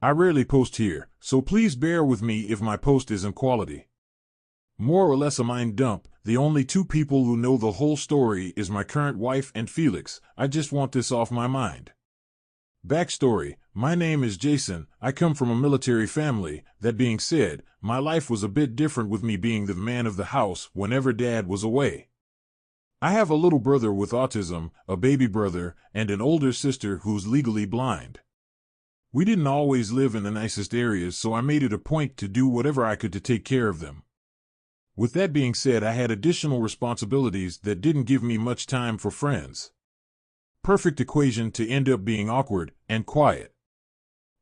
I rarely post here, so please bear with me if my post isn't quality. More or less a mind dump, the only two people who know the whole story is my current wife and Felix. I just want this off my mind. Backstory: my name is Jason, I come from a military family. That being said, my life was a bit different with me being the man of the house whenever Dad was away. I have a little brother with autism, a baby brother, and an older sister who's legally blind. We didn't always live in the nicest areas, so I made it a point to do whatever I could to take care of them. With that being said, I had additional responsibilities that didn't give me much time for friends. Perfect equation to end up being awkward and quiet.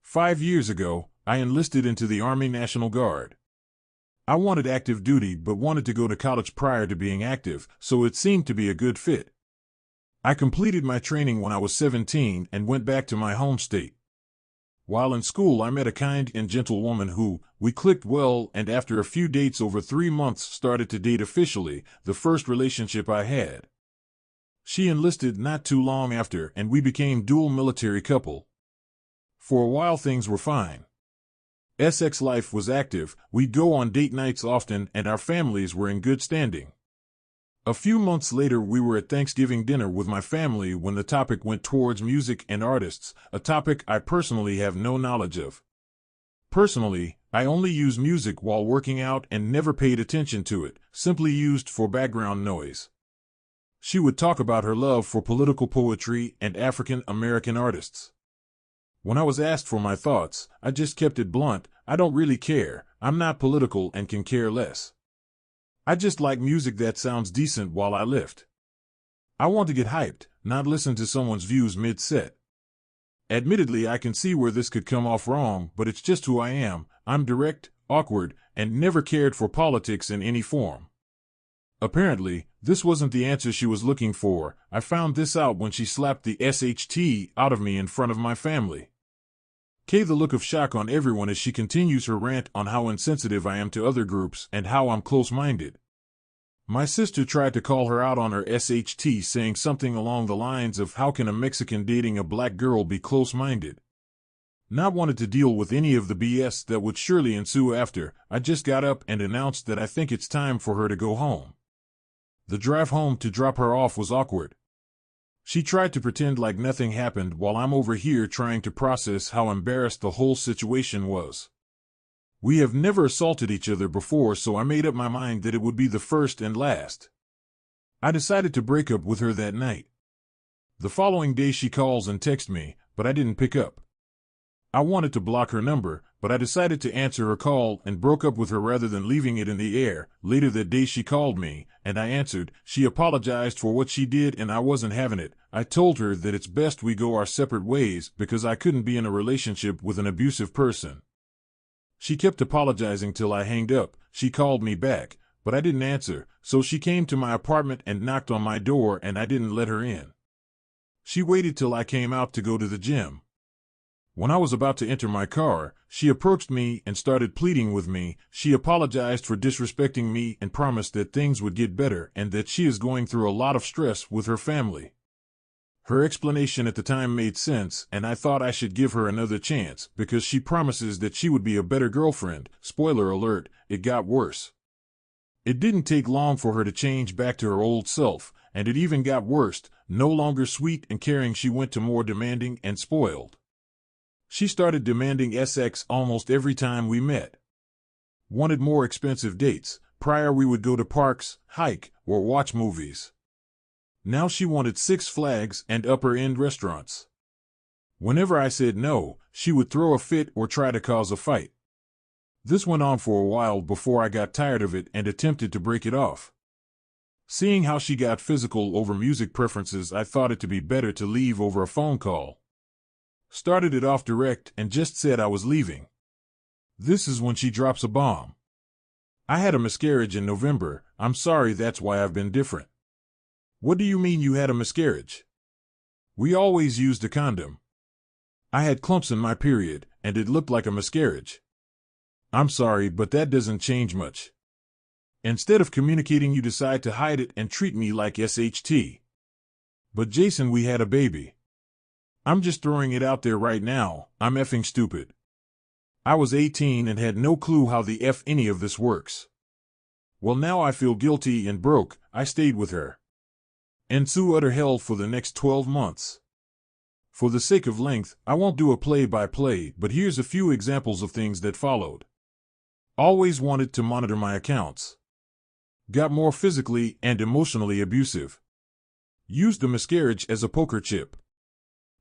5 years ago, I enlisted into the Army National Guard. I wanted active duty but wanted to go to college prior to being active, so it seemed to be a good fit. I completed my training when I was 17 and went back to my home state. While in school, I met a kind and gentle woman who, we clicked well, and after a few dates over 3 months started to date officially, the first relationship I had. She enlisted not too long after, and we became dual military couple. For a while things were fine. Sex life was active, we'd go on date nights often, and our families were in good standing. A few months later we were at Thanksgiving dinner with my family when the topic went towards music and artists, a topic I personally have no knowledge of. Personally, I only use music while working out and never paid attention to it, simply used for background noise. She would talk about her love for political poetry and African American artists. When I was asked for my thoughts, I just kept it blunt: I don't really care, I'm not political and can care less. I just like music that sounds decent while I lift. I want to get hyped, not listen to someone's views mid-set. Admittedly, I can see where this could come off wrong, but it's just who I am. I'm direct, awkward, and never cared for politics in any form. Apparently, this wasn't the answer she was looking for. I found this out when she slapped the SHT out of me in front of my family. The look of shock on everyone as she continues her rant on how insensitive I am to other groups and how I'm close-minded. My sister tried to call her out on her SHT, saying something along the lines of, how can a Mexican dating a black girl be close-minded? Not wanted to deal with any of the BS that would surely ensue after, I just got up and announced that I think it's time for her to go home. The drive home to drop her off was awkward. She tried to pretend like nothing happened while I'm over here trying to process how embarrassed the whole situation was. We have never assaulted each other before, so I made up my mind that it would be the first and last. I decided to break up with her that night. The following day she calls and texts me, but I didn't pick up. I wanted to block her number, but I decided to answer her call and broke up with her rather than leaving it in the air. Later that day she called me, and I answered. She apologized for what she did and I wasn't having it. I told her that it's best we go our separate ways because I couldn't be in a relationship with an abusive person. She kept apologizing till I hanged up. She called me back, but I didn't answer, so she came to my apartment and knocked on my door and I didn't let her in. She waited till I came out to go to the gym. When I was about to enter my car, she approached me and started pleading with me. She apologized for disrespecting me and promised that things would get better and that she is going through a lot of stress with her family. Her explanation at the time made sense, and I thought I should give her another chance because she promises that she would be a better girlfriend. Spoiler alert, it got worse. It didn't take long for her to change back to her old self, and it even got worse. No longer sweet and caring, she went to more demanding and spoiled. She started demanding sex almost every time we met. Wanted more expensive dates. Prior we would go to parks, hike, or watch movies. Now she wanted Six Flags and upper-end restaurants. Whenever I said no, she would throw a fit or try to cause a fight. This went on for a while before I got tired of it and attempted to break it off. Seeing how she got physical over music preferences, I thought it to be better to leave over a phone call. Started it off direct and just said I was leaving. This is when she drops a bomb. I had a miscarriage in November. I'm sorry, that's why I've been different. What do you mean you had a miscarriage? We always used a condom. I had clumps in my period, and it looked like a miscarriage. I'm sorry, but that doesn't change much. Instead of communicating, you decide to hide it and treat me like SHT. But Jason, we had a baby. I'm just throwing it out there right now, I'm effing stupid. I was 18 and had no clue how the F any of this works. Well, now I feel guilty and broke. I stayed with her. Ensue utter hell for the next 12 months. For the sake of length, I won't do a play-by-play, but here's a few examples of things that followed. Always wanted to monitor my accounts. Got more physically and emotionally abusive. Used the miscarriage as a poker chip.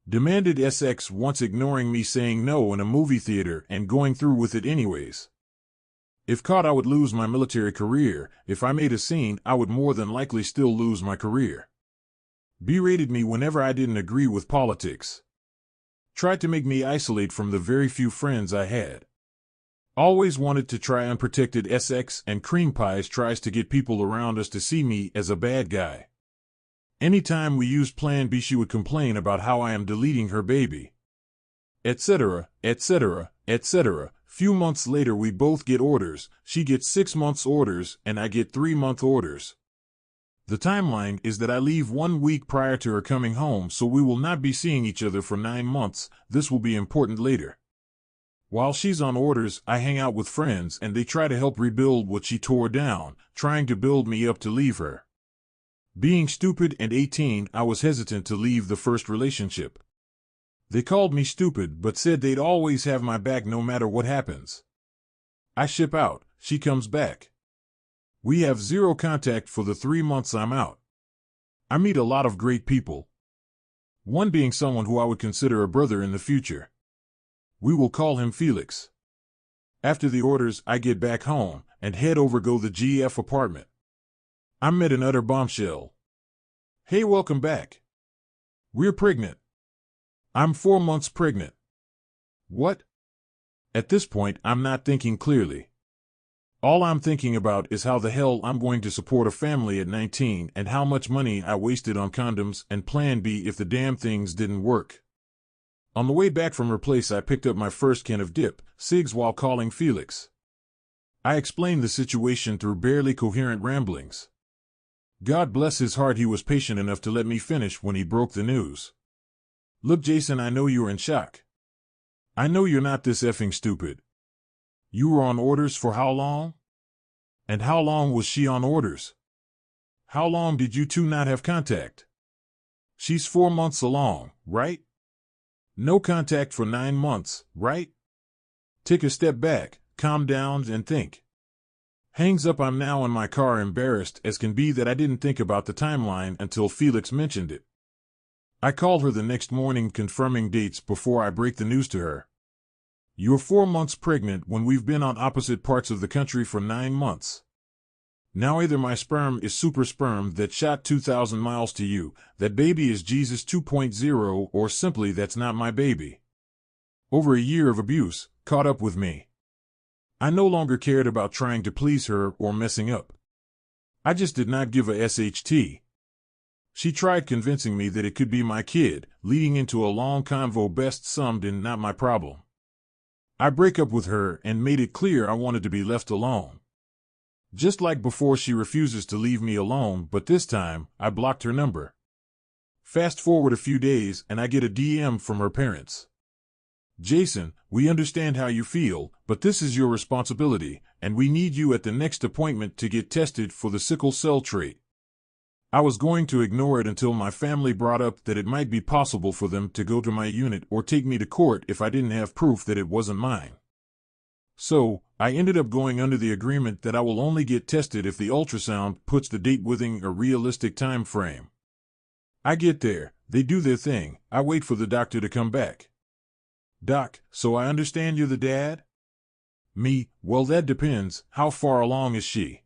Demanded sex once, ignoring me saying no in a movie theater and going through with it anyways. If caught, I would lose my military career. If I made a scene, I would more than likely still lose my career. Berated me whenever I didn't agree with politics. Tried to make me isolate from the very few friends I had. Always wanted to try unprotected sex, and cream pies tries to get people around us to see me as a bad guy. Anytime we used Plan B, she would complain about how I am deleting her baby. Etc., etc., etc. Few months later we both get orders. She gets 6 months orders and I get 3-month orders. The timeline is that I leave 1 week prior to her coming home, so we will not be seeing each other for 9 months. This will be important later. While she's on orders, I hang out with friends and they try to help rebuild what she tore down, trying to build me up to leave her. Being stupid and 18, I was hesitant to leave the first relationship. They called me stupid but said they'd always have my back no matter what happens. I ship out, she comes back. We have zero contact for the 3 months I'm out. I meet a lot of great people. One being someone who I would consider a brother in the future. We will call him Felix. After the orders, I get back home and head over go the GF apartment. I met an utter bombshell. Hey, welcome back. We're pregnant. I'm 4 months pregnant. What? At this point, I'm not thinking clearly. All I'm thinking about is how the hell I'm going to support a family at 19 and how much money I wasted on condoms and Plan B if the damn things didn't work. On the way back from her place, I picked up my first can of dip, cigs, while calling Felix. I explained the situation through barely coherent ramblings. God bless his heart, he was patient enough to let me finish when he broke the news. Look, Jason, I know you're in shock. I know you're not this effing stupid. You were on orders for how long? And how long was she on orders? How long did you two not have contact? She's 4 months along, right? No contact for 9 months, right? Take a step back, calm down and think. Hangs up. I'm now in my car, embarrassed as can be that I didn't think about the timeline until Felix mentioned it. I called her the next morning confirming dates before I break the news to her. You're 4 months pregnant when we've been on opposite parts of the country for 9 months. Now either my sperm is super sperm that shot 2,000 miles to you, that baby is Jesus 2.0, or simply that's not my baby. Over a year of abuse caught up with me. I no longer cared about trying to please her or messing up. I just did not give a SHT. She tried convincing me that it could be my kid, leading into a long convo best summed in not my problem. I break up with her and made it clear I wanted to be left alone. Just like before, she refuses to leave me alone, but this time, I blocked her number. Fast forward a few days and I get a DM from her parents. Jason, we understand how you feel, but this is your responsibility, and we need you at the next appointment to get tested for the sickle cell trait. I was going to ignore it until my family brought up that it might be possible for them to go to my unit or take me to court if I didn't have proof that it wasn't mine. So, I ended up going under the agreement that I will only get tested if the ultrasound puts the date within a realistic time frame. I get there, they do their thing, I wait for the doctor to come back. Doc, so I understand you're the dad? Me, well that depends, how far along is she?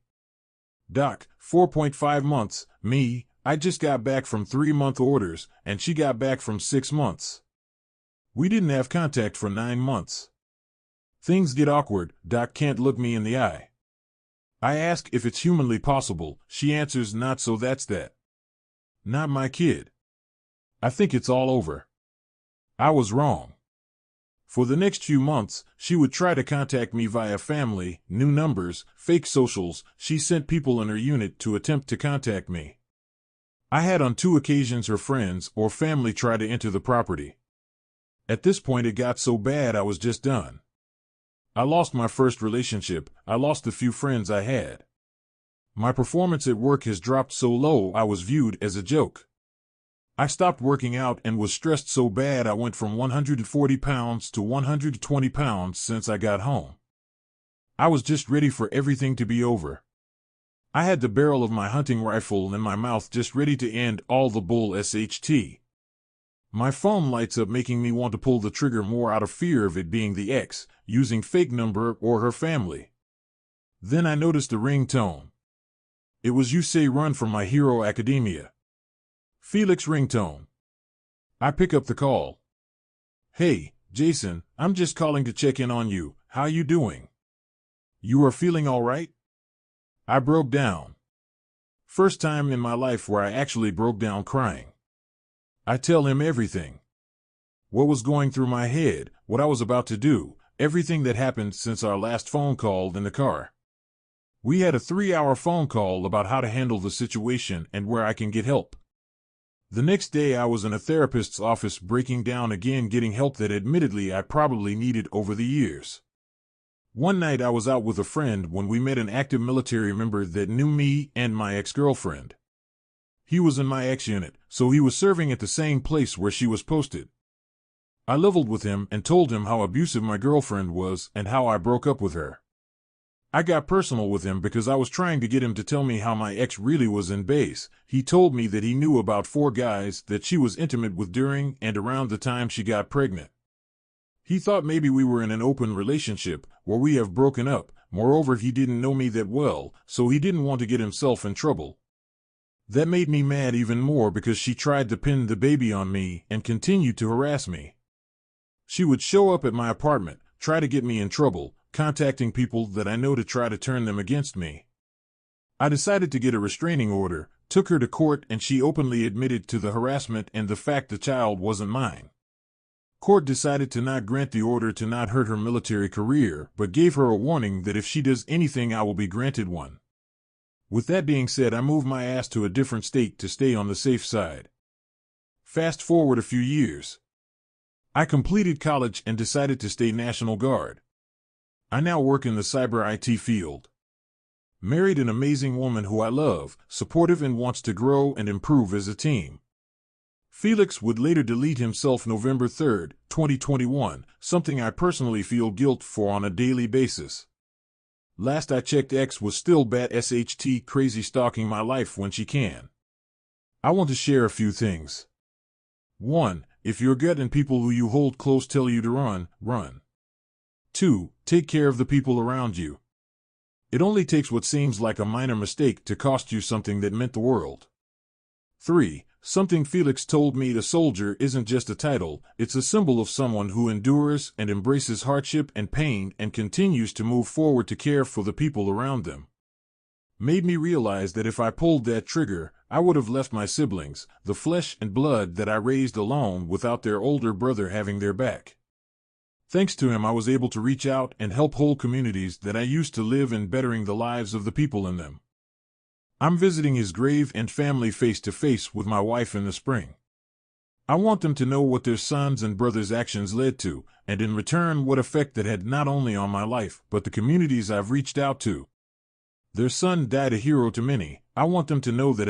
Doc, 4.5 months, me, I just got back from 3-month orders, and she got back from 6 months. We didn't have contact for 9 months. Things get awkward, Doc can't look me in the eye. I ask if it's humanly possible, she answers not, so that's that. Not my kid. I think it's all over. I was wrong. For the next few months, she would try to contact me via family, new numbers, fake socials. She sent people in her unit to attempt to contact me. I had on 2 occasions her friends or family try to enter the property. At this point it got so bad I was just done. I lost my first relationship. I lost the few friends I had. My performance at work has dropped so low I was viewed as a joke. I stopped working out and was stressed so bad I went from 140 pounds to 120 pounds since I got home. I was just ready for everything to be over. I had the barrel of my hunting rifle in my mouth just ready to end all the bull SHT. My phone lights up making me want to pull the trigger more out of fear of it being the ex, using fake number or her family. Then I noticed a ringtone. It was You Say Run from My Hero Academia. Felix ringtone. I pick up the call. Hey, Jason, I'm just calling to check in on you. How you doing? You are feeling all right? I broke down. First time in my life where I actually broke down crying. I tell him everything. What was going through my head, what I was about to do, everything that happened since our last phone call in the car. We had a 3-hour phone call about how to handle the situation and where I can get help. The next day I was in a therapist's office breaking down again, getting help that admittedly I probably needed over the years. One night I was out with a friend when we met an active military member that knew me and my ex-girlfriend. He was in my ex-unit, so he was serving at the same place where she was posted. I leveled with him and told him how abusive my girlfriend was and how I broke up with her. I got personal with him because I was trying to get him to tell me how my ex really was in base. He told me that he knew about 4 guys that she was intimate with during and around the time she got pregnant. He thought maybe we were in an open relationship, where we have broken up. Moreover, he didn't know me that well, so he didn't want to get himself in trouble. That made me mad even more because she tried to pin the baby on me and continued to harass me. She would show up at my apartment, try to get me in trouble, contacting people that I know to try to turn them against me. I decided to get a restraining order, took her to court, and she openly admitted to the harassment and the fact the child wasn't mine. Court decided to not grant the order to not hurt her military career, but gave her a warning that if she does anything I will be granted one. With that being said, I moved my ass to a different state to stay on the safe side. Fast forward a few years. I completed college and decided to stay National Guard. I now work in the cyber IT field. Married an amazing woman who I love, supportive and wants to grow and improve as a team. Felix would later delete himself November 3, 2021, something I personally feel guilt for on a daily basis. Last I checked, X was still bat SHT crazy stalking my life when she can. I want to share a few things. 1. If your gut and people who you hold close tell you to run, run. 2. Take care of the people around you. It only takes what seems like a minor mistake to cost you something that meant the world. 3. Something Felix told me: a soldier isn't just a title, it's a symbol of someone who endures and embraces hardship and pain and continues to move forward to care for the people around them. Made me realize that if I pulled that trigger, I would have left my siblings, the flesh and blood that I raised, alone without their older brother having their back. Thanks to him, I was able to reach out and help whole communities that I used to live in, bettering the lives of the people in them. I'm visiting his grave and family face to face with my wife in the spring. I want them to know what their sons and brothers' actions led to, and in return what effect that had not only on my life, but the communities I've reached out to. Their son died a hero to many. I want them to know that